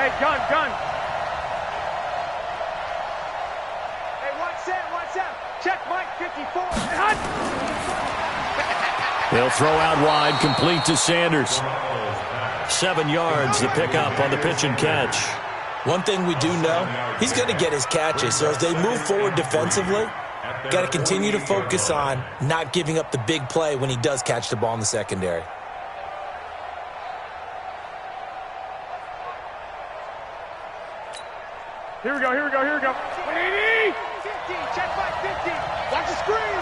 Hey, gun. Hey, watch out. Check Mike 54. They'll throw out wide, complete to Sanders. 7 yards, the pickup on the pitch and catch. One thing we do know, he's going to get his catches. So as they move forward defensively, got to continue to focus on not giving up the big play when he does catch the ball in the secondary. Here we go. 180. 50, check back 50. Watch the screen.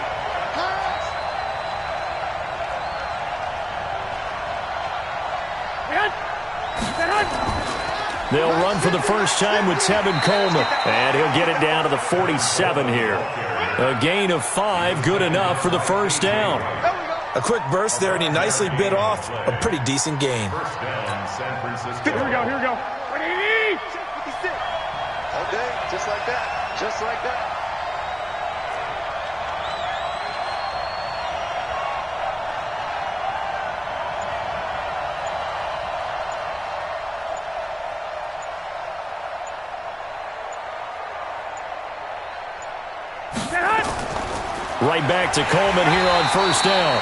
They'll run for the first time with Tevin Coleman, and he'll get it down to the 47 here. A gain of 5, good enough for the first down. A quick burst there, and he nicely bit off a pretty decent gain. Here we go. 180. Check 56. Okay, just like that. Right back to Coleman here on first down.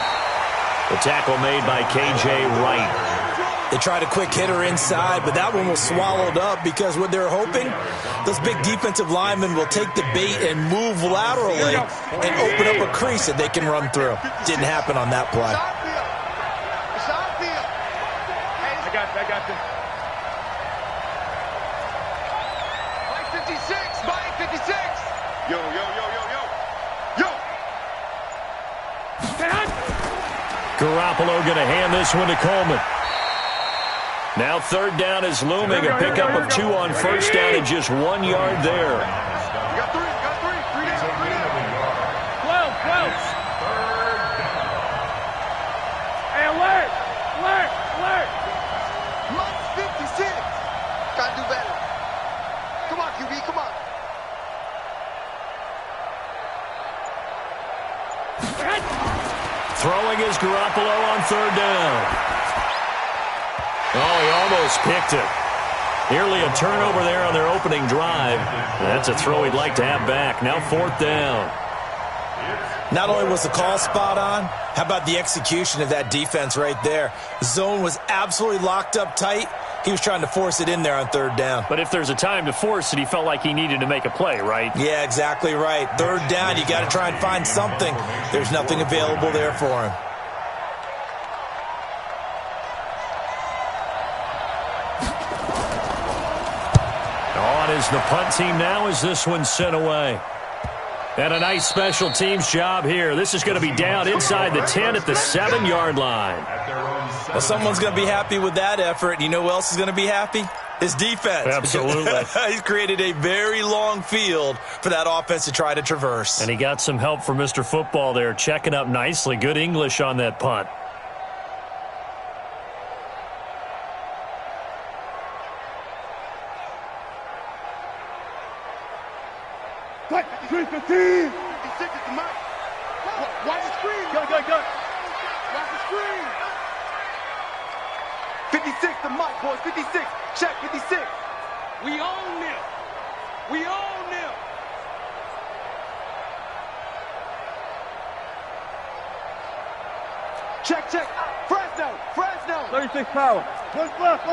The tackle made by K.J. Wright. They tried a quick hitter inside, but that one was swallowed up because what they're hoping, those big defensive linemen will take the bait and move laterally and open up a crease that they can run through. Didn't happen on that play. I got this. Mike 56. Yo. Garoppolo going to hand this one to Coleman. Now third down is looming. A pickup of 2 on first down and just 1 yard there. You got three. 3 down. 12. Hey, alert. Mike 56. Gotta do better. Come on, QB, come on. Throwing is Garoppolo on third down. Oh, he almost picked it. Nearly a turnover there on their opening drive. That's a throw he'd like to have back. Now fourth down. Not only was the call spot on, how about the execution of that defense right there? The zone was absolutely locked up tight. He was trying to force it in there on third down. But if there's a time to force it, he felt like he needed to make a play, right? Yeah, exactly right. Third down, you got to try and find something. There's nothing available there for him. On is the punt team now as this one's sent away. And a nice special teams job here. This is going to be down inside the 10 at the 7-yard line. Well, someone's going to be happy with that effort. And you know who else is going to be happy? His defense. Absolutely. He's created a very long field for that offense to try to traverse. And he got some help from Mr. Football there, checking up nicely. Good English on that punt. What? 315. 56 is the mark. Watch the screen. Go. Watch the screen. 56 the mark, boys. 56. Check 56. We own them. Check. Fresno. 36 power. One left.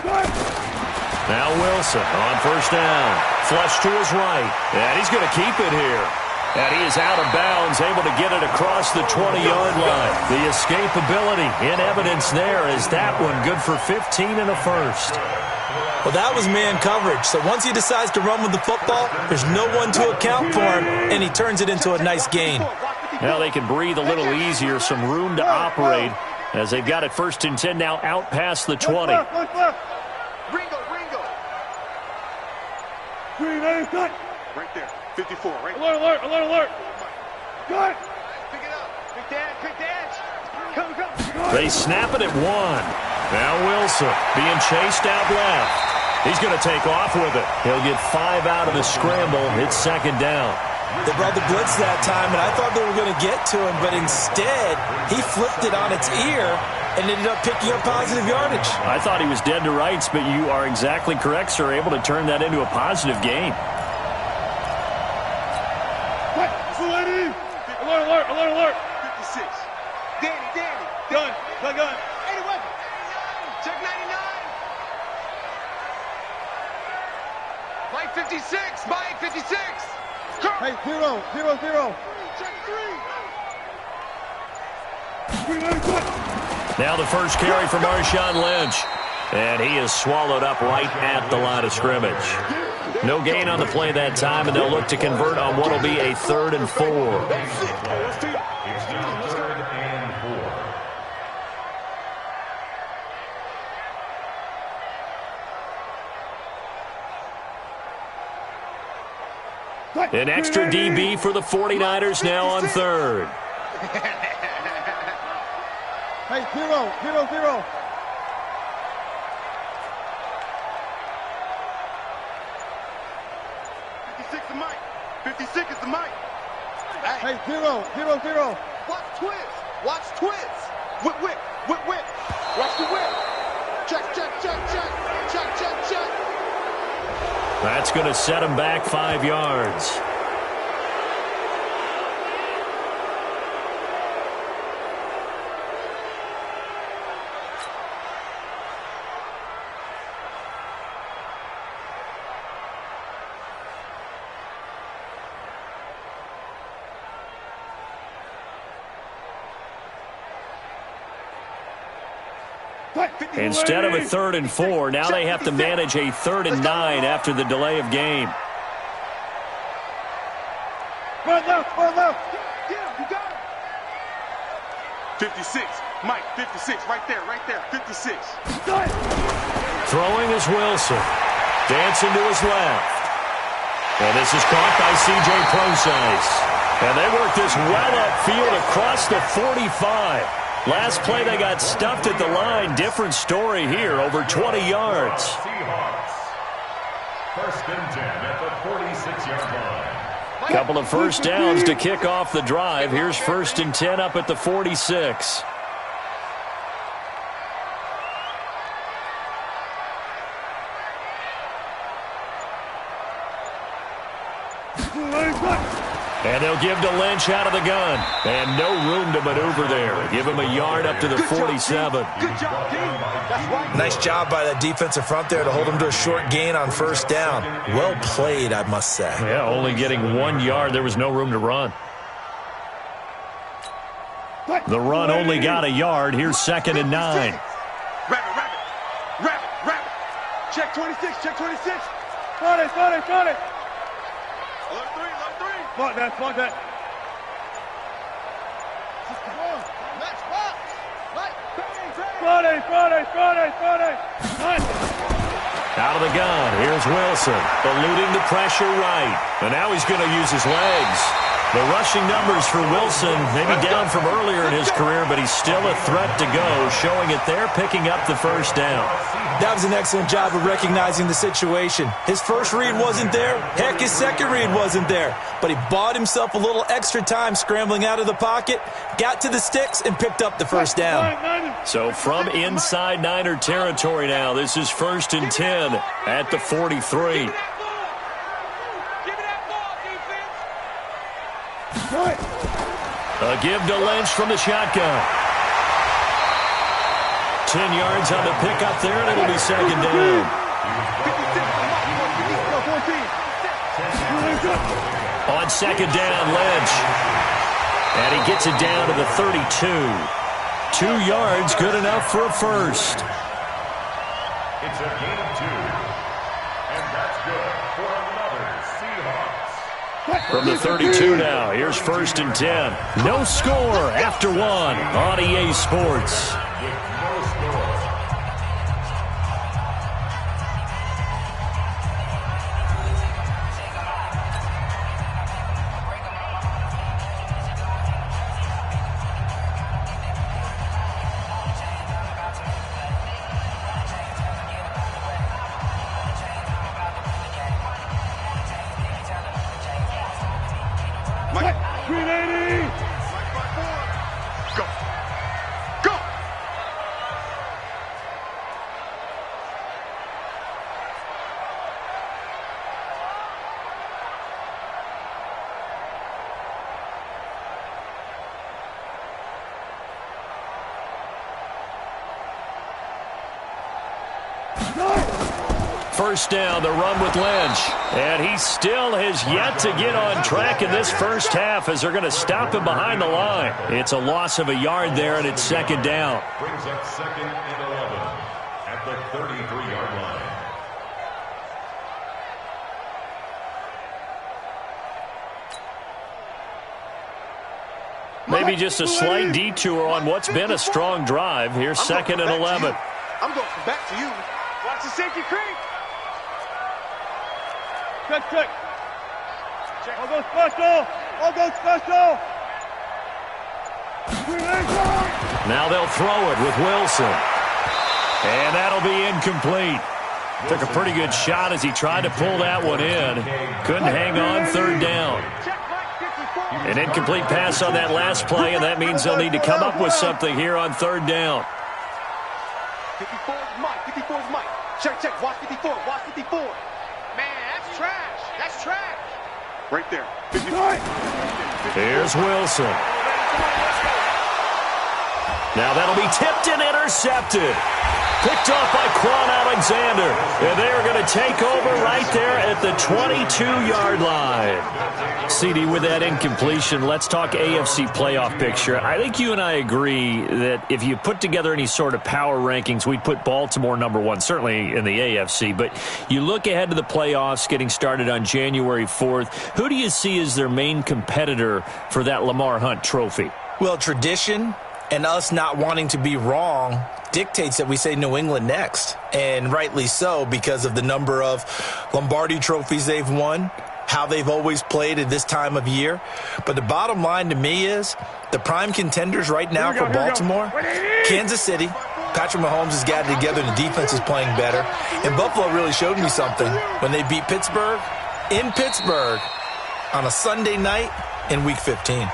Good. Now Wilson on first down. Flush to his right. And he's going to keep it here. And he is out of bounds, able to get it across the 20-yard line. The escapability in evidence there is that one good for 15 and a first. Well, that was man coverage. So once he decides to run with the football, there's no one to account for him, and he turns it into a nice gain. Now they can breathe a little easier, some room to operate as they've got it first and 10 now out past the 20. Ringo. Right there. 54, right? Alert. Good. Pick it up. Quick dash. Come. They snap it at 1. Now Wilson being chased out left. He's going to take off with it. He'll get 5 out of the scramble. It's second down. They brought the blitz that time, and I thought they were going to get to him, but instead, he flipped it on its ear and ended up picking up positive yardage. I thought he was dead to rights, but you are exactly correct, sir. Able to turn that into a positive gain. Alert, alert, alert. 56. Danny. Gun. Any weapon. Check 99. Mike 56. Mike 56. Hey, 0. Check 3. Now the first carry for Marshawn Lynch. And he is swallowed up right at the line of scrimmage. No gain on the play that time, and they'll look to convert on what will be a 3rd and 4. An extra DB for the 49ers now on 3rd. Hey, 0. 56 is Mike. 56 is the Mike. Hey, 0. Watch twist. Whip. Watch the whip. Check. That's going to set him back 5 yards. Instead of a 3rd and 4, now they have to manage a 3rd and 9 after the delay of game. Run left. You got it. 56. Mike, 56. Right there. 56. Throwing is Wilson. Dancing to his left. And this is caught by C.J. Procise. And they work this well upfield across the 45. Last play, they got stuffed at the line. Different story here, over 20 yards. Seahawks. 1st and 10 at the 46-yard line. Couple of first downs to kick off the drive. Here's 1st and 10 up at the 46. And they'll give to Lynch out of the gun. And no room to maneuver there. Give him a yard up to the 47. Good job, D. That's right. Nice job by that defensive front there to hold him to a short gain on 1st down. Well played, I must say. Yeah, only getting 1 yard. There was no room to run. The run only got a yard. Here's 2nd and 9. Rabbit. Check 26. Got it. Alert 3. Block that. Come on. Match box. Friday. Out of the gun. Here's Wilson. Eluding the pressure right. And now he's going to use his legs. The rushing numbers for Wilson, maybe down from earlier in his career, but he's still a threat to go, showing it there, picking up the 1st down. That was an excellent job of recognizing the situation. His first read wasn't there. Heck, his second read wasn't there. But he bought himself a little extra time scrambling out of the pocket, got to the sticks, and picked up the 1st down. So from inside Niner territory now, this is 1st and 10 at the 43. A give to Lynch from the shotgun. 10 yards on the pickup there, and it'll be 2nd down. On 2nd down, Lynch. And he gets it down to the 32. 2 yards, good enough for a first. It's a gain of 2. And that's good for another Seahawks. From the 32 now, here's 1st and 10. No score after 1 on EA Sports. first down, the run with Lynch. And he still has yet to get on track in this first half as they're going to stop him behind the line. It's a loss of a yard there, and it's second down. Brings up 2nd and 11 at the 33-yard line. Maybe just a slight detour on what's been a strong drive. Here's 2nd and 11. I'm going back to you. Watch the safety creep. Check. I'll go special. Now they'll throw it with Wilson. And that'll be incomplete. Took a pretty good shot as he tried to pull that one in. Couldn't hang on, third down. An incomplete pass on that last play, and that means they'll need to come up with something here on third down. 54's Mike. Check. Watch 54. Man, that's trash. Right there. 55. Here's Wilson. Now that'll be tipped and intercepted. Picked off by Quan Alexander. And they are going to take over right there at the 22-yard line. CD, with that incompletion, let's talk AFC playoff picture. I think you and I agree that if you put together any sort of power rankings, we'd put Baltimore number one, certainly in the AFC. But you look ahead to the playoffs getting started on January 4th. Who do you see as their main competitor for that Lamar Hunt trophy? Well, tradition and us not wanting to be wrong dictates that we say New England next. And rightly so, because of the number of Lombardi trophies they've won, how they've always played at this time of year. But the bottom line to me is the prime contenders right now for Baltimore, Kansas City. Patrick Mahomes has got it together. The defense is playing better. And Buffalo really showed me something when they beat Pittsburgh in Pittsburgh on a Sunday night in Week 15.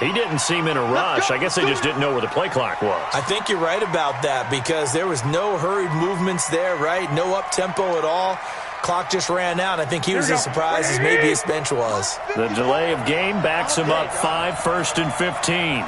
He didn't seem in a rush. I guess they just didn't know where the play clock was. I think you're right about that because there was no hurried movements there, right? No up-tempo at all. Clock just ran out. I think he was as surprised as maybe his bench was. The delay of game backs him up 5, 1st and 15.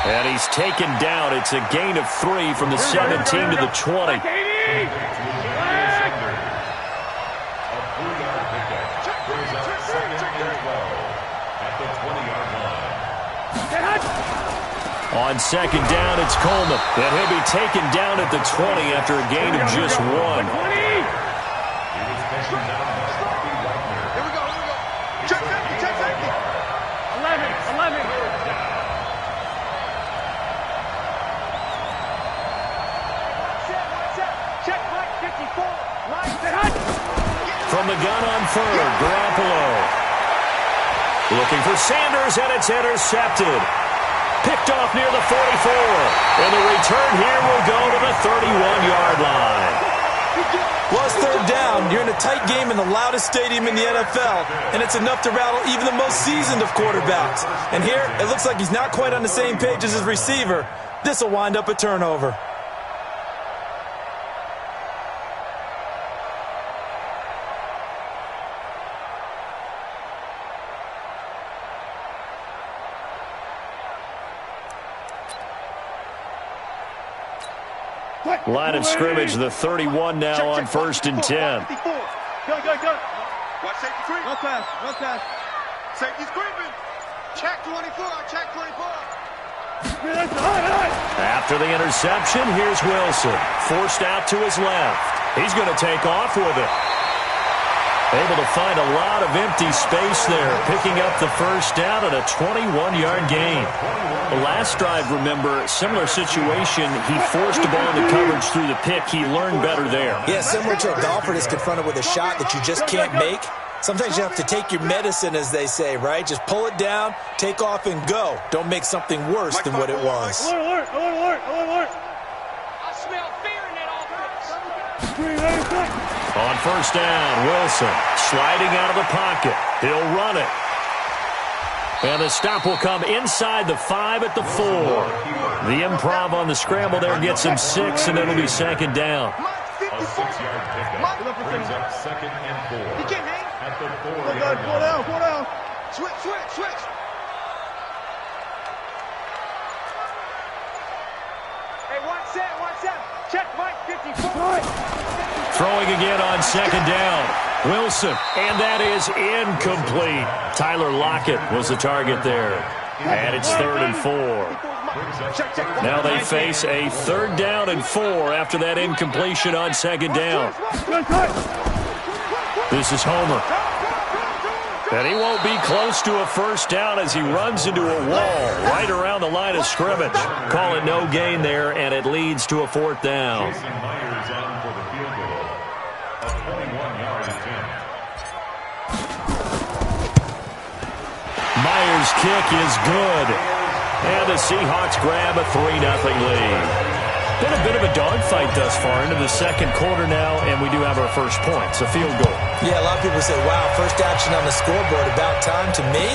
And he's taken down. It's a gain of 3 from the 17 to the 20. On second down, it's Coleman. And he'll be taken down at the 20 after a gain of just 1. Check safety. 11. Check Mike 54. From the gun on third, Garoppolo. Looking for Sanders, and it's intercepted. Picked off near the 44. And the return here will go to the 31-yard line. Well, it's third down. You're in a tight game in the loudest stadium in the NFL, and it's enough to rattle even the most seasoned of quarterbacks. And here, it looks like he's not quite on the same page as his receiver. This will wind up a turnover. Line of scrimmage, the 31 now on 1st and 10. Go. Watch safety creep. No pass. Safety's creeping. Check 24. After the interception, here's Wilson. Forced out to his left. He's going to take off with it. Able to find a lot of empty space there, picking up the first down and a 21-yard gain. The last drive, remember, similar situation. He forced the ball into coverage through the pick. He learned better there. Yeah, similar to a golfer that's confronted with a shot that you just can't make. Sometimes you have to take your medicine, as they say, right? Just pull it down, take off, and go. Don't make something worse than what it was. Alert. I smell fear in that offense. On first down, Wilson sliding out of the pocket. He'll run it. And the stop will come inside the 5 at the 4. The improv on the scramble there gets him 6, and it'll be second down. A 6-yard pickup brings up 2nd and 4. He can't hang. At the 4. Go down. Switch. Hey, one set. Check Mike, 54. Throwing again on second down. Wilson, and that is incomplete. Tyler Lockett was the target there. And it's 3rd and 4. Now they face a 3rd down and 4 after that incompletion on second down. This is Homer. And he won't be close to a first down as he runs into a wall right around the line of scrimmage. Call it no gain there, and it leads to a 4th down. Jason Myers on for the field goal. A 21-yard attempt. Myers' kick is good. And the Seahawks grab a 3-0 lead. Been a bit of a dogfight thus far into the second quarter now, and we do have our first points, a field goal. Yeah, a lot of people say, wow, first action on the scoreboard, about time. To me,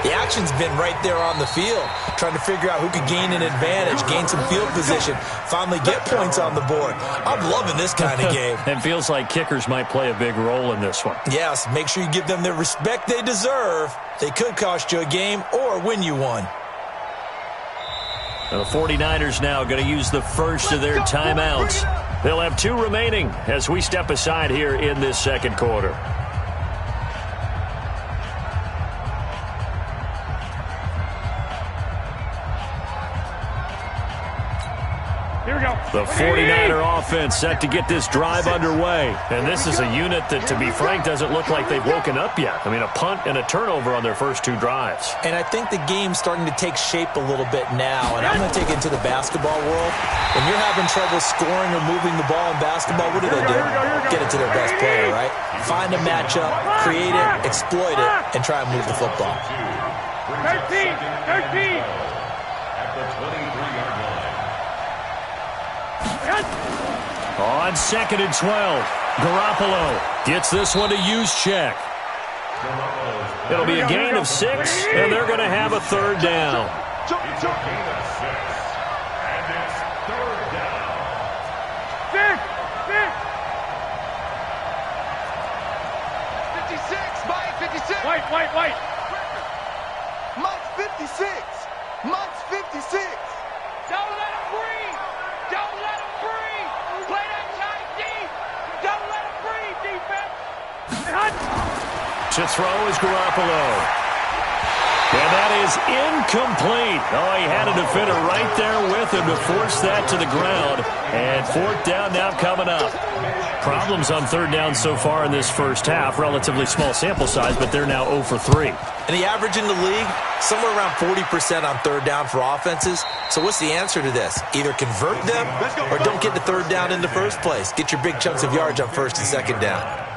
the action's been right there on the field, trying to figure out who could gain an advantage, gain some field position, finally get points on the board. I'm loving this kind of game. It feels like kickers might play a big role in this one. Yes, make sure you give them the respect they deserve. They could cost you a game or win you one. The 49ers now going to use the first of their timeouts. They'll have 2 remaining as we step aside here in this second quarter. Here we go. The 49er offense set to get this drive underway. And this is a unit that, to be frank, doesn't look like they've woken up yet. I mean, a punt and a turnover on their first 2 drives. And I think the game's starting to take shape a little bit now. And I'm going to take it to the basketball world. When you're having trouble scoring or moving the ball in basketball, what do? Get it to their best player, right? Find a matchup, create it, exploit it, and try and move the football. 13. At the 23-yard line. On 2nd and 12, Garoppolo gets this one to Juszczyk. It'll be a gain of 6, and they're going to have a 3rd down. It's a gain of 6. And it's 3rd down. 56, Mike, 56. White. Mike's 56. Mike's 56. Don't let him breathe. Don't let him breathe. Play that tight deep. Don't let him breathe, defense. To throw is Garoppolo. And that is incomplete. Oh, he had a defender right there with him to force that to the ground. And 4th down now coming up. Problems on 3rd down so far in this first half. Relatively small sample size, but they're now 0 for 3. And the average in the league, somewhere around 40% on 3rd down for offenses. So what's the answer to this? Either convert them or don't get the 3rd down in the first place. Get your big chunks of yards on 1st and 2nd down.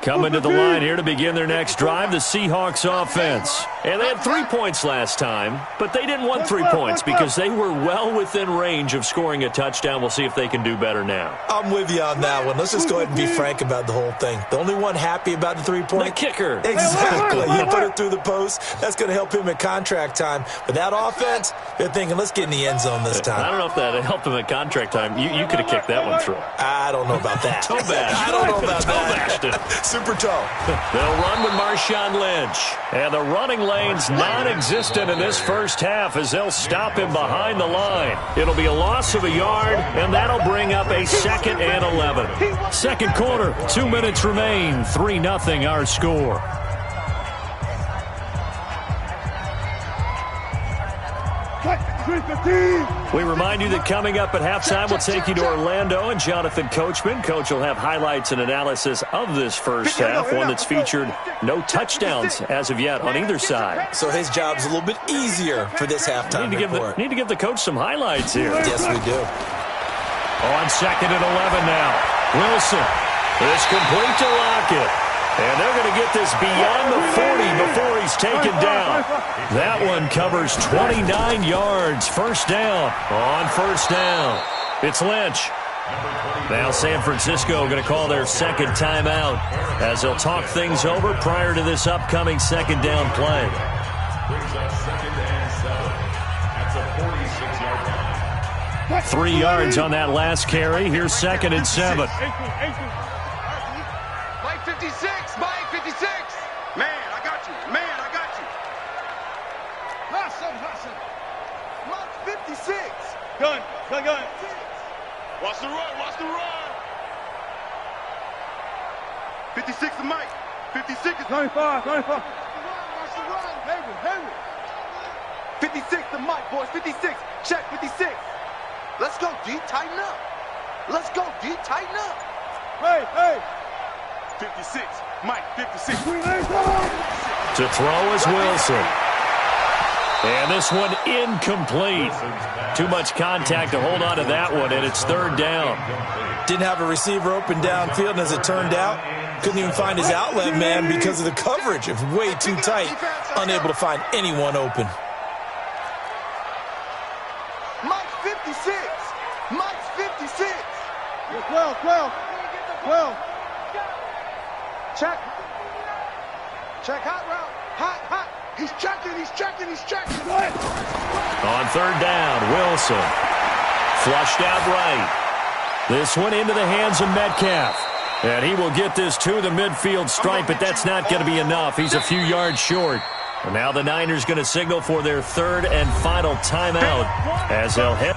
Coming to the line here to begin their next drive, the Seahawks offense. And they had 3 points last time, but they didn't want 3 points because they were well within range of scoring a touchdown. We'll see if they can do better now. I'm with you on that one. Let's just go ahead and be frank about the whole thing. The only one happy about the 3-point? The kicker. Exactly. You put it through the post. That's going to help him at contract time. But that offense, they're thinking, let's get in the end zone this time. I don't know if that helped him at contract time. You could have kicked that one through. I don't know about that. Toe bash. I don't know about that. Super toe. They'll run with Marshawn Lynch. And the running lane's non-existent in this first half as they'll stop him behind the line. It'll be a loss of a yard, and that'll bring up a 2nd and 11. Second quarter, 2 minutes remain. 3-0 our score. We remind you that coming up at halftime, we'll take you to Orlando and Jonathan Coachman. Coach will have highlights and analysis of this first half, one that's featured no touchdowns as of yet on either side. So his job's a little bit easier for this halftime report. Need to give the coach some highlights here. Yes, we do. On 2nd and 11 now. Wilson is complete to Lockett. And they're going to get this beyond the 40 before he's taken down. That one covers 29 yards. First down on first down. It's Lynch. Now San Francisco going to call their second timeout as they'll talk things over prior to this upcoming second down play. Brings up 2nd and 7. That's a 46-yard line. 3 yards on that last carry. Here's 2nd and 7. Mike 56, Mike 56. Man, I got you. Man, I got you. Hustle. Mike 56. Gun. Watch the run. 56 to Mike. 56 is 95. Watch the run. Henry. 56 to Mike, boys. 56. Check 56. Let's go, D. Tighten up. Hey. 56. Mike, 56. To throw is Wilson. And this one incomplete. Too much contact to hold on to that one, and it's 3rd down. Didn't have a receiver open downfield, and as it turned out, couldn't even find his outlet man because of the coverage. It was way too tight, unable to find anyone open. Mike's 56. Mike's 56. 12. Check hot route. Hot. He's checking. On 3rd down, Wilson. Flushed out right. This one into the hands of Metcalf. And he will get this to the midfield stripe, but that's not going to be enough. He's a few yards short. And now the Niners going to signal for their 3rd and final timeout as they'll head.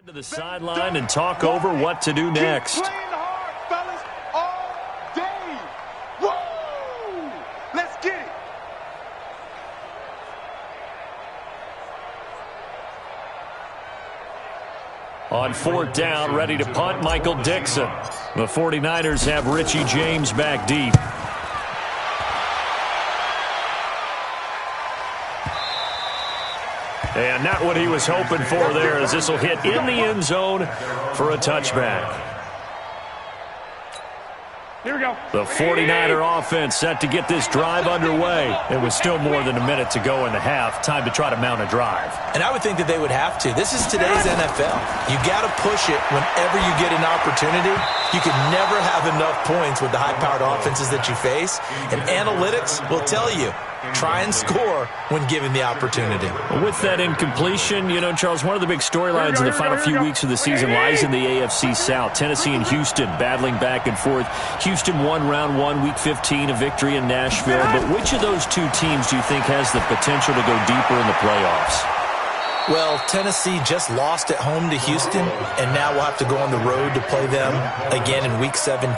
To the sideline and talk over what to do next. Keep playing hard, fellas, all day. Woo! Let's get it. On 4th down, ready to punt, Michael Dixon. The 49ers have Richie James back deep. And not what he was hoping for there, as this will hit in the end zone for a touchback. Here we go. The 49er offense set to get this drive underway. It was still more than a minute to go in the half. Time to try to mount a drive. And I would think that they would have to. This is today's NFL. You got to push it whenever you get an opportunity. You can never have enough points with the high-powered offenses that you face. And analytics will tell you, try and score when given the opportunity. With that incompletion, Charles, one of the big storylines in the final few weeks of the season lies in the AFC South. Tennessee and Houston battling back and forth. Houston won round 1, week 15, a victory in Nashville. But which of those two teams do you think has the potential to go deeper in the playoffs? Well, Tennessee just lost at home to Houston, and now we'll have to go on the road to play them again in week 17.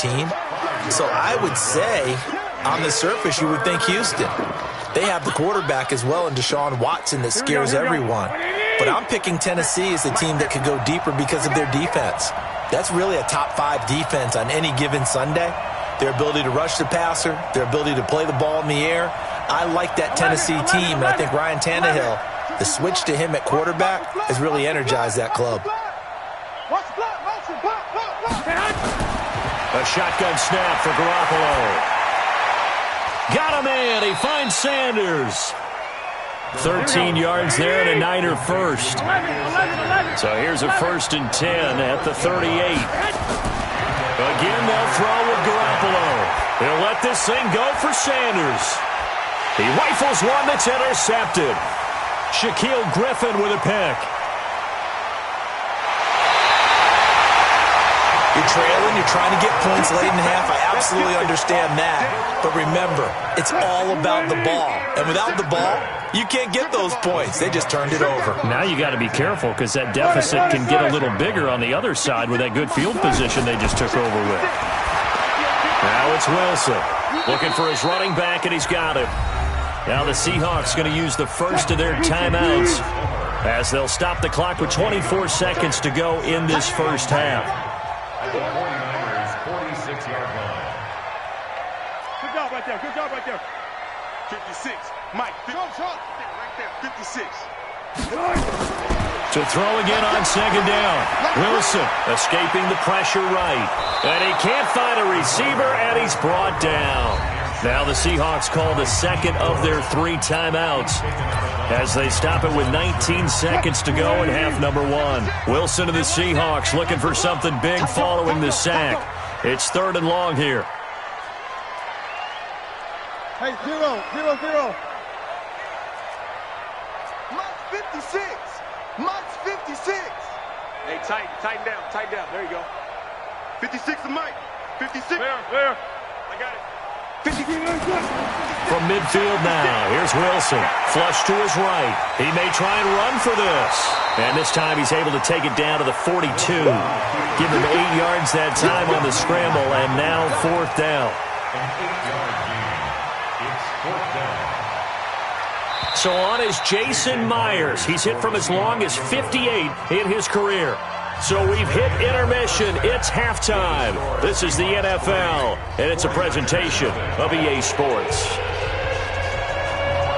So I would say, on the surface, you would think Houston. They have the quarterback as well in Deshaun Watson that scares everyone. But I'm picking Tennessee as the team that could go deeper because of their defense. That's really a top 5 defense on any given Sunday. Their ability to rush the passer, their ability to play the ball in the air. I like that Tennessee team, and I think Ryan Tannehill, the switch to him at quarterback, has really energized that club. A shotgun snap for Garoppolo. Got a man. He finds Sanders. 13 yards there and a Niner first. So here's a 1st and 10 at the 38. Again, they'll throw with Garoppolo. They'll let this thing go for Sanders. He rifles one that's intercepted. Shaquille Griffin with a pick. You're you're trailing, you're trying to get points late in half. I absolutely understand that. But remember, it's all about the ball. And without the ball, you can't get those points. They just turned it over. Now you got to be careful because that deficit can get a little bigger on the other side with that good field position they just took over with. Now it's Wilson looking for his running back, and he's got him. Now the Seahawks going to use the first of their timeouts as they'll stop the clock with 24 seconds to go in this first half. At the 49ers 46-yard line. Good job right there. Good job right there. 56. Mike. Short. Right there. 56. To throw again on second down. Wilson escaping the pressure right. And he can't find a receiver, and he's brought down. Now the Seahawks call the second of their 3 timeouts as they stop it with 19 seconds to go in half number 1. Wilson and the Seahawks looking for something big following the sack. It's 3rd and long here. Hey, 0. Mike's 56. Mike's 56. Hey, tighten down. There you go. 56 to Mike. 56. Clear. I got it. From midfield now, here's Wilson. Flush to his right. He may try and run for this. And this time he's able to take it down to the 42. Give him 8 yards that time on the scramble, and now 4th down. An 8-yard gain. It's 4th down. So on is Jason Myers. He's hit from as long as 58 in his career. So we've hit intermission. It's halftime. This is the NFL, and it's a presentation of EA Sports.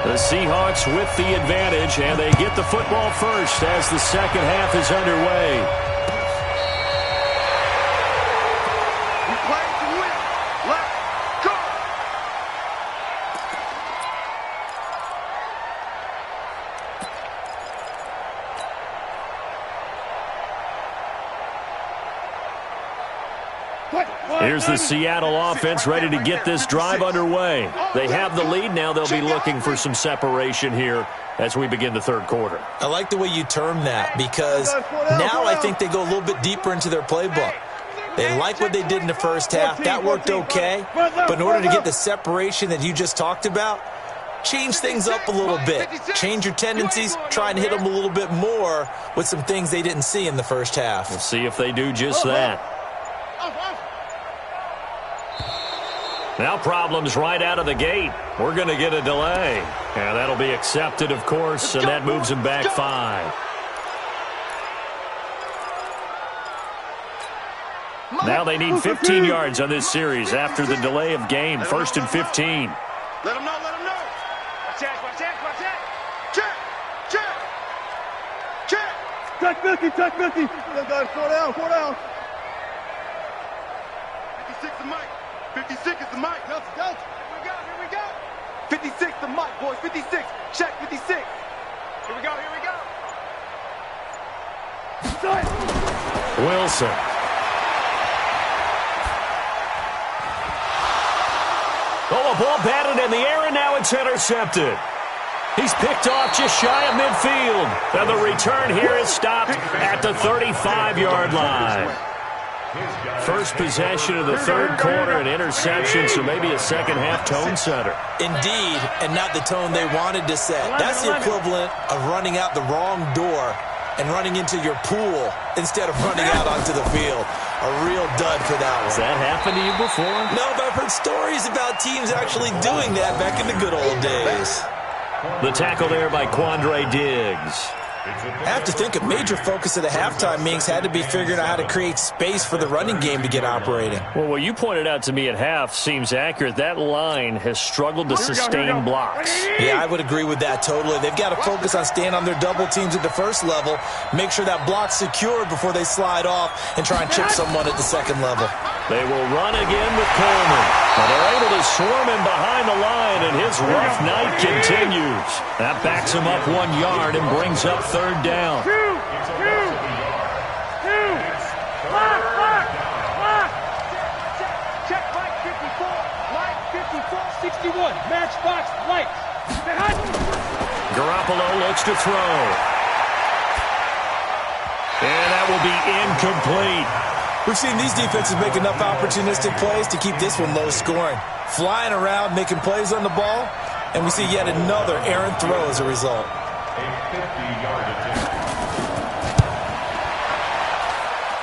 The Seahawks with the advantage, and they get the football first as the second half is underway. We play to win. Let's go. Here's the Seattle offense ready to get this drive underway. They have the lead. Now they'll be looking for some separation here as we begin the 3rd quarter. I like the way you term that because now I think they go a little bit deeper into their playbook. They like what they did in the first half. That worked okay. But in order to get the separation that you just talked about, change things up a little bit. Change your tendencies. Try and hit them a little bit more with some things they didn't see in the first half. We'll see if they do just that. Now problems right out of the gate. We're going to get a delay. And that'll be accepted, of course, and that moves him back 5. Now they need 15 yards on this series after the delay of game. 1st and 15. Let him know. Watch that. Check 50. Guys, 4 down. 56 to Mike. 56 is the Mike. Go. Here we go. 56 to Mike, boys. 56. Check 56. Here we go. Wilson. Oh, a ball batted in the air, and now it's intercepted. He's picked off just shy of midfield. And the return here is stopped at the 35-yard line. First possession of the 3rd quarter, an interception, so maybe a second-half tone setter. Indeed, and not the tone they wanted to set. That's the equivalent of running out the wrong door and running into your pool instead of running out onto the field. A real dud for that one. Has that happened to you before? No, but I've heard stories about teams actually doing that back in the good old days. The tackle there by Quandre Diggs. I have to think a major focus of the halftime meetings had to be figuring out how to create space for the running game to get operating. Well, what you pointed out to me at half seems accurate. That line has struggled to sustain blocks. Yeah, I would agree with that totally. They've got to focus on staying on their double teams at the first level, make sure that block's secured before they slide off and try and chip someone at the second level. They will run again with Coleman. But they're able to swarm him behind the line, and his rough night continues. That backs him up 1 yard and brings up 3rd down. Check Mike 54. Mike 54, 61. Matchbox lights. Garoppolo looks to throw. And that will be incomplete. We've seen these defenses make enough opportunistic plays to keep this one low scoring. Flying around, making plays on the ball, and we see yet another errant throw as a result. A 50-yard attempt.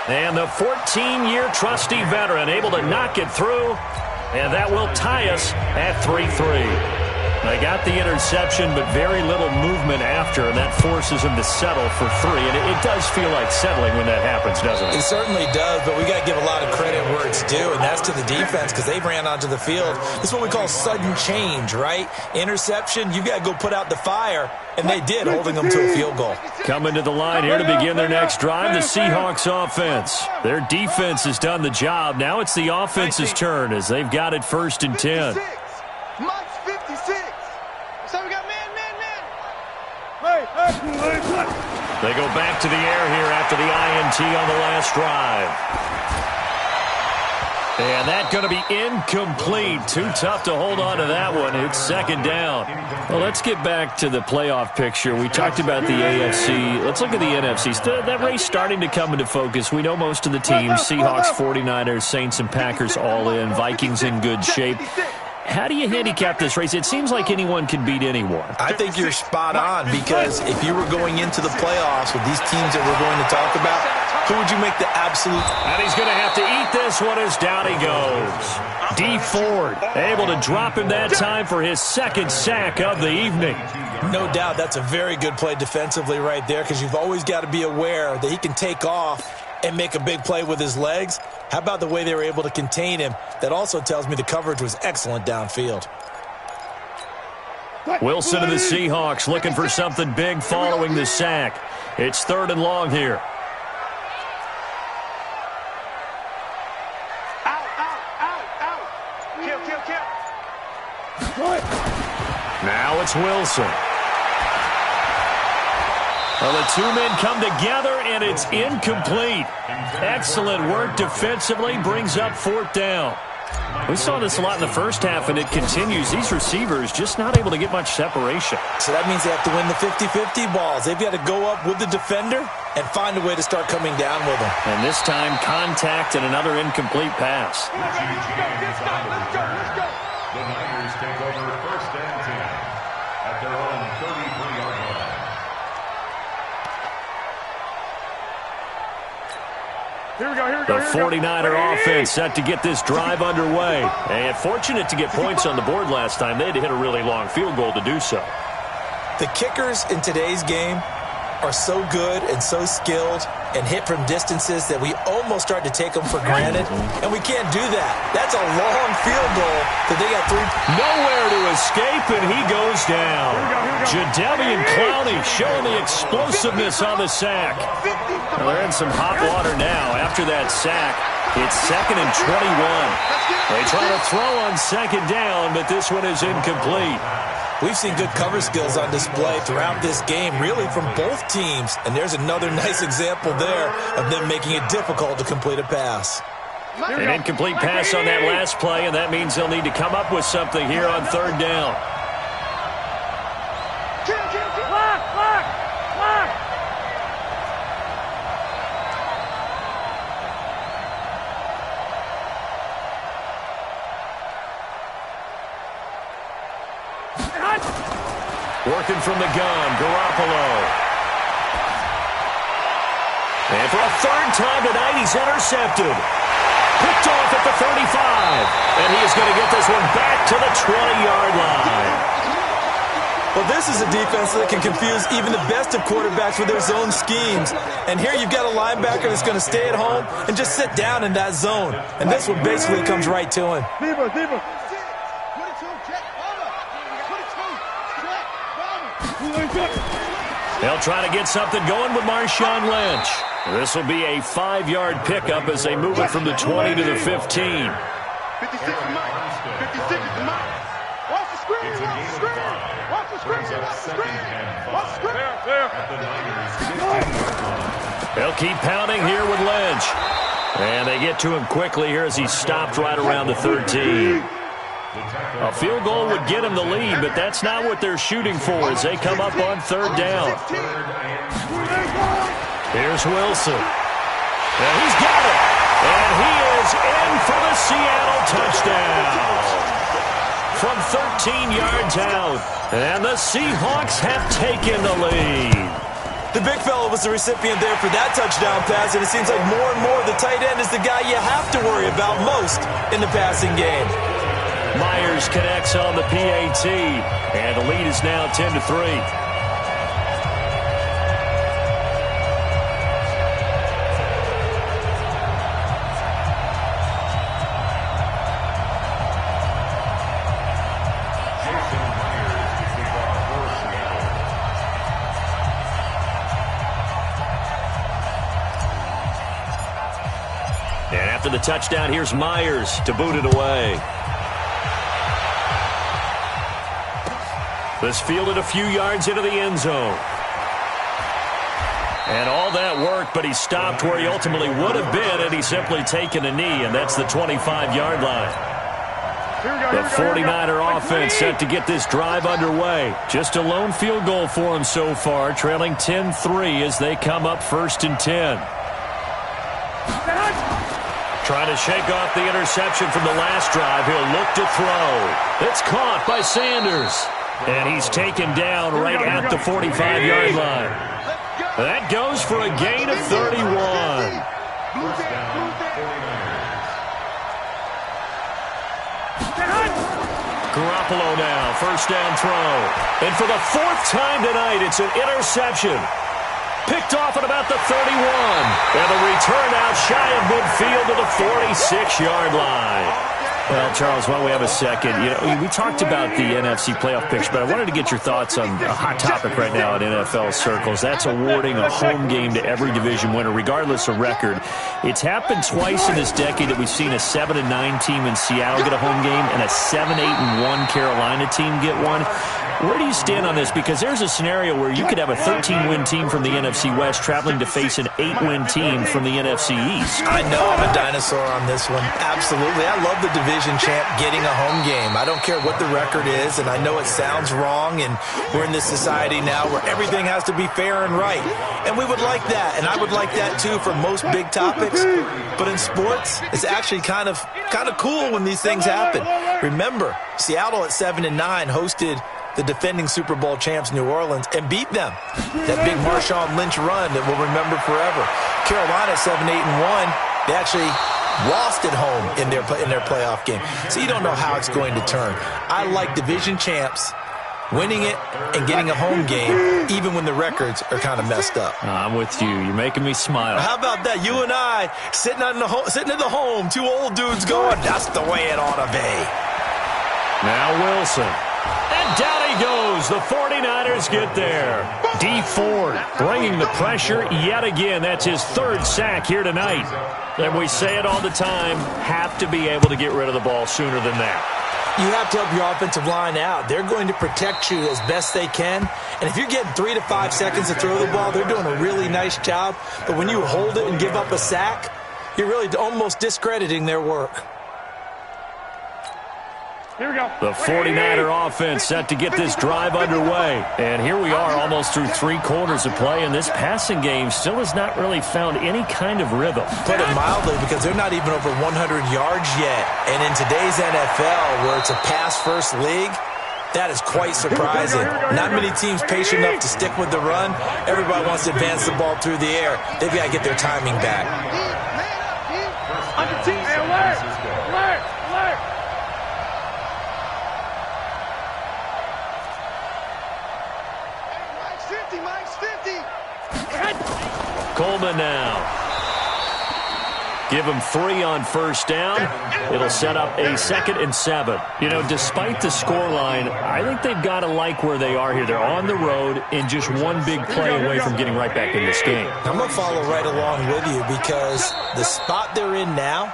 And the 14-year trusty veteran able to knock it through, and that will tie us at 3-3. They got the interception, but very little movement after, and that forces them to settle for 3. And it does feel like settling when that happens, doesn't it? It certainly does, but we got to give a lot of credit where it's due, and that's to the defense because they ran onto the field. This is what we call sudden change, right? Interception, you got to go put out the fire, and they did, holding them to a field goal. Coming to the line here to begin their next drive, the Seahawks offense. Their defense has done the job. Now it's the offense's turn as they've got it 1st and 10. Mike's 56. So we got man. They go back to the air here after the INT on the last drive. And that's going to be incomplete. Too tough to hold on to that one. It's 2nd down. Well, let's get back to the playoff picture. We talked about the AFC. Let's look at the NFC. That race starting to come into focus. We know most of the teams. Seahawks, 49ers, Saints, and Packers all in. Vikings in good shape. How do you handicap this race? It seems like anyone can beat anyone. I think you're spot on because if you were going into the playoffs with these teams that we're going to talk about, who would you make the absolute? And he's going to have to eat this one as down he goes. D. Ford able to drop him that time for his 2nd sack of the evening. No doubt that's a very good play defensively right there because you've always got to be aware that he can take off and make a big play with his legs. How about the way they were able to contain him? That also tells me the coverage was excellent downfield. Wilson of the Seahawks looking for something big following the sack. It's 3rd and long here. Out. Kill. Now it's Wilson. Well, the 2 men come together, and it's incomplete. Excellent work defensively, brings up 4th down. We saw this a lot in the first half, and it continues. These receivers just not able to get much separation. So that means they have to win the 50-50 balls. They've got to go up with the defender and find a way to start coming down with them. And this time, contact and another incomplete pass. Let's go. The Niners take over 1st and 10 at their own 33-yard line. Here we go. The 49er offense set to get this drive underway. And fortunate to get points on the board last time. They had to hit a really long field goal to do so. The kickers in today's game are so good and so skilled and hit from distances that we almost start to take them for granted, and we can't do that. That's a long field goal that they got 3. Nowhere to escape, and he goes down. Jadeveon Clowney showing the explosiveness on the sack. Well, they're in some hot water now. After that sack, it's 2nd and 21. They try to throw on 2nd down, but this one is incomplete. We've seen good cover skills on display throughout this game, really from both teams. And there's another nice example there of them making it difficult to complete a pass. An incomplete pass on that last play, and that means they'll need to come up with something here on 3rd down. Lock. Working from the gun, Garoppolo. And for a 3rd time tonight, he's intercepted. Picked off at the 35. And he is going to get this one back to the 20-yard line. Well, this is a defense that can confuse even the best of quarterbacks with their zone schemes. And here you've got a linebacker that's going to stay at home and just sit down in that zone. And this one basically comes right to him. Diva. They'll try to get something going with Marshawn Lynch. This will be a 5-yard pickup as they move it from the 20 to the 15. 56 is Mike. 56 is Mike. Watch the screen. Watch the screen. They'll keep pounding here with Lynch. And they get to him quickly here as he's stopped right around the 13. A field goal would get him the lead, but that's not what they're shooting for as they come up on 3rd down. Here's Wilson. And he's got it. And he is in for the Seattle touchdown. From 13 yards out. And the Seahawks have taken the lead. The big fella was the recipient there for that touchdown pass, and it seems like more and more the tight end is the guy you have to worry about most in the passing game. Myers connects on the PAT, and the lead is now 10-3. And after the touchdown, here's Myers to boot it away. This fielded a few yards into the end zone. And all that work, but he stopped where he ultimately would have been had he simply taken a knee, and that's the 25-yard line. The 49er offense set to get this drive underway. Just a lone field goal for them so far, trailing 10-3 as they come up 1st and 10. Trying to shake off the interception from the last drive. He'll look to throw. It's caught by Sanders. And he's taken down right at the 45-yard line. That goes for a gain of 31. Garoppolo now, 1st down throw. And for the 4th time tonight, it's an interception. Picked off at about the 31. And the return out shy of midfield to the 46-yard line. Well, Charles, while we have a second, we talked about the NFC playoff picture, but I wanted to get your thoughts on a hot topic right now in NFL circles. That's awarding a home game to every division winner, regardless of record. It's happened twice in this decade that we've seen a 7-9 team in Seattle get a home game and a 7-8-1 Carolina team get one. Where do you stand on this? Because there's a scenario where you could have a 13-win team from the NFC West traveling to face an 8-win team from the NFC East. I know I'm a dinosaur on this one. Absolutely. I love the division champ getting a home game. I don't care what the record is, and I know it sounds wrong, and we're in this society now where everything has to be fair and right. And we would like that, and I would like that too for most big topics. But in sports, it's actually kind of cool when these things happen. Remember, Seattle at 7-9 hosted the defending Super Bowl champs New Orleans and beat them. That big Marshawn Lynch run that we'll remember forever. Carolina 7-8-1, they actually lost at home in their playoff game. So you don't know how it's going to turn. I like division champs winning it and getting a home game even when the records are kind of messed up. I'm with you. You're making me smile. How about that? You and I sitting at the home, two old dudes going, that's the way it ought to be. Now Wilson. And down he goes. The 49ers get there. D Ford bringing the pressure yet again. That's his 3rd sack here tonight. And we say it all the time, have to be able to get rid of the ball sooner than that. You have to help your offensive line out. They're going to protect you as best they can. And if you're getting 3 to 5 seconds to throw the ball, they're doing a really nice job. But when you hold it and give up a sack, you're really almost discrediting their work. Here we go. The 49er offense set to get this drive underway. And here we are almost through 3 quarters of play, and this passing game still has not really found any kind of rhythm. Put it mildly, because they're not even over 100 yards yet. And in today's NFL, where it's a pass-first league, that is quite surprising. Not many teams patient enough to stick with the run. Everybody wants to advance the ball through the air. They've got to get their timing back. Coleman now. Give him 3 on 1st down. It'll set up a 2nd and 7. Despite the scoreline, I think they've got to like where they are here. They're on the road and just one big play away from getting right back in this game. I'm going to follow right along with you because the spot they're in now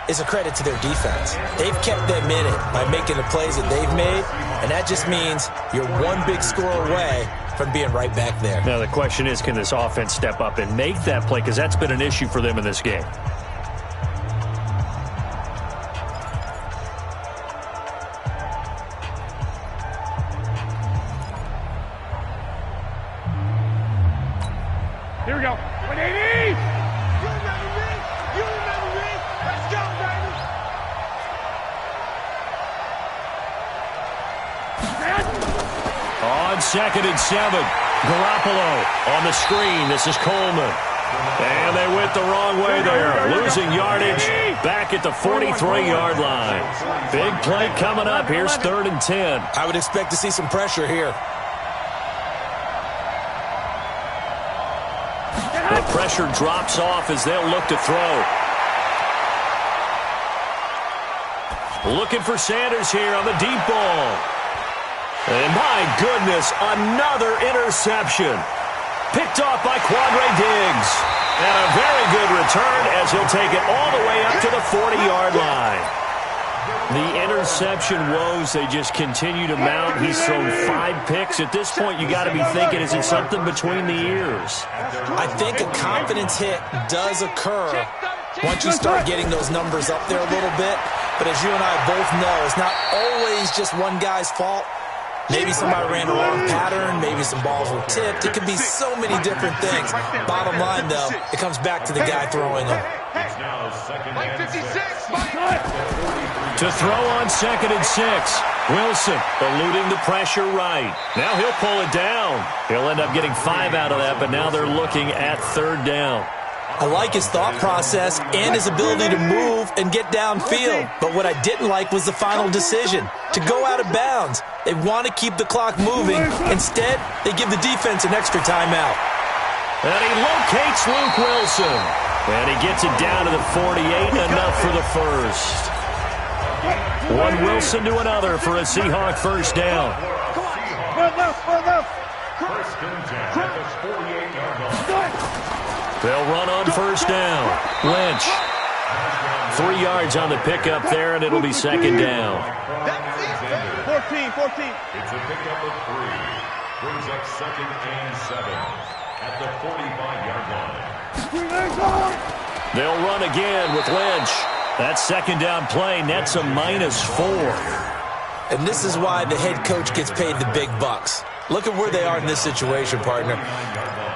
is a credit to their defense. They've kept them in it by making the plays that they've made, and that just means you're one big score away from being right back there. Now the question is, can this offense step up and make that play? Because that's been an issue for them in this game. Here we go. 180! You remember me? on 2nd and 7. Garoppolo on the screen. This is Coleman. And they went the wrong way there. Losing yardage back at the 43-yard line. Big play coming up. Here's 3rd and 10. I would expect to see some pressure here. The pressure drops off as they'll look to throw. Looking for Sanders here on the deep ball. And my goodness, another interception. Picked off by Quandre Diggs. And a very good return as he'll take it all the way up to the 40-yard line. The interception woes, they just continue to mount. He's thrown 5 picks. At this point, you got to be thinking, is it something between the ears? I think a confidence hit does occur once you start getting those numbers up there a little bit. But as you and I both know, it's not always just one guy's fault. Maybe somebody ran a wrong pattern. Maybe some balls were tipped. It could be so many different things. Bottom line, though, it comes back to the guy throwing them. It's now 2nd and 6. To throw on 2nd and 6. Wilson eluding the pressure right. Now he'll pull it down. He'll end up getting 5 out of that, but now they're looking at 3rd down. I like his thought process and his ability to move and get downfield. But what I didn't like was the final decision, to go out of bounds. They want to keep the clock moving. Instead, they give the defense an extra timeout. And he locates Luke Wilson. And he gets it down to the 48, enough for the first. One Wilson to another for a Seahawk first down. First and 10 at the 48-yard line. They'll run on first down. Lynch. 3 yards on the pickup there, and it'll be 2nd down. 14. It's a pickup of 3. Brings up 2nd and 7 at the 45-yard line. They'll run again with Lynch. That 2nd down play nets a -4. And this is why the head coach gets paid the big bucks. Look at where they are in this situation, partner.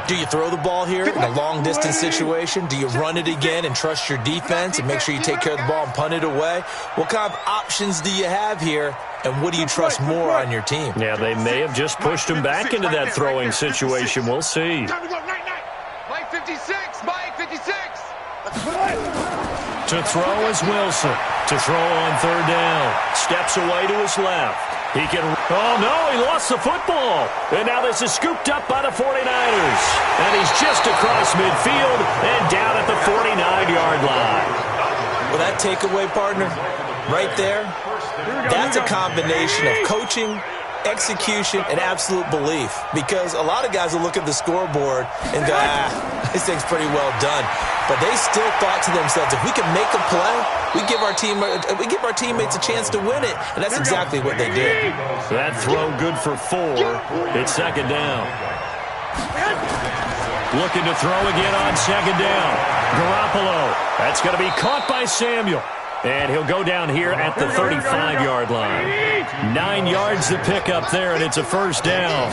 Do you throw the ball here in a long-distance situation? Do you run it again and trust your defense and make sure you take care of the ball and punt it away? What kind of options do you have here, and what do you trust more on your team? Yeah, they may have just pushed him back into that throwing situation. We'll see. Time to go, night. Mike 56, Mike 56. To throw is Wilson. To throw on 3rd down. Steps away to his left. He can... Oh, no, he lost the football. And now this is scooped up by the 49ers. And he's just across midfield and down at the 49-yard line. Well, that takeaway, partner, right there, that's a combination of coaching, execution, and absolute belief. Because a lot of guys will look at the scoreboard and go, this thing's pretty well done. But they still thought to themselves, if we can make a play, we give our teammates a chance to win it. And that's exactly what they did. That throw good for 4. It's 2nd down. Looking to throw again on 2nd down. Garoppolo. That's going to be caught by Samuel. And he'll go down here at the 35-yard line. 9 yards to pick up there, and it's a first down.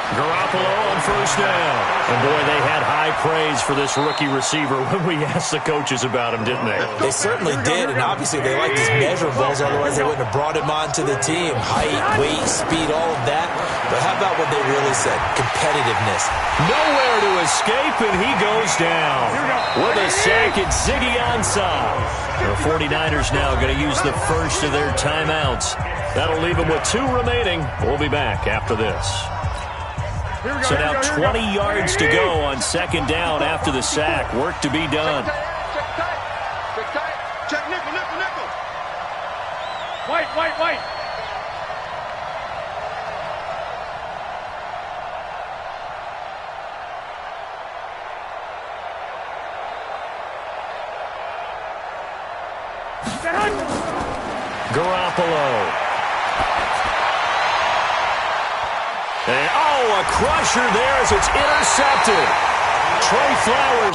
Garoppolo on first down. And, boy, they had high praise for this rookie receiver when we asked the coaches about him, didn't they? They certainly did, and obviously they liked his measurables, otherwise they wouldn't have brought him onto the team. Height, weight, speed, all of that. But how about what they really said? Competitiveness. Nowhere to escape, and he goes down. With a sack, it's Ziggy Ansah. The 49ers now going to use the first of their timeouts. That'll leave them with 2 remaining. We'll be back after this. So now 20 yards to go on 2nd down after the sack. Work to be done. Check tight. Check nickel. White. Garoppolo. And, a crusher there as it's intercepted. Trey Flowers.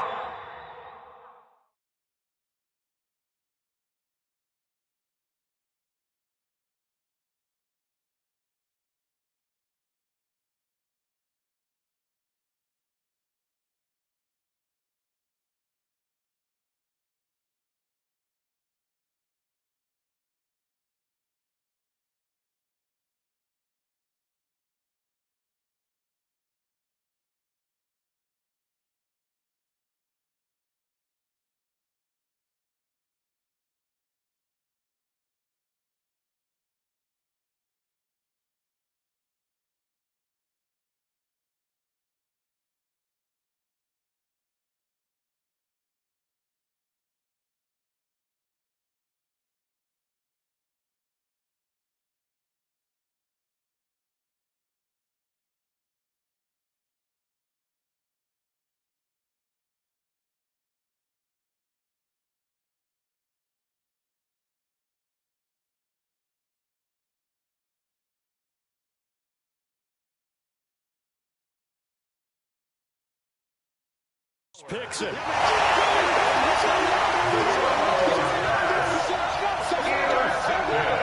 Picks it.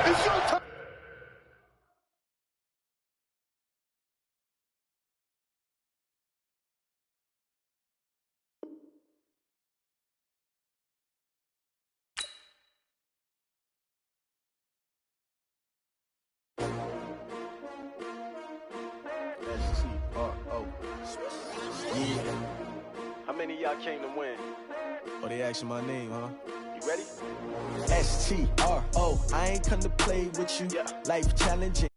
It's your time. S-T-R-O. Yeah. How many of y'all came to win? Oh, they asking my name, huh? You ready? S-T-R-O. I ain't come to play with you. Yeah. Life challenging.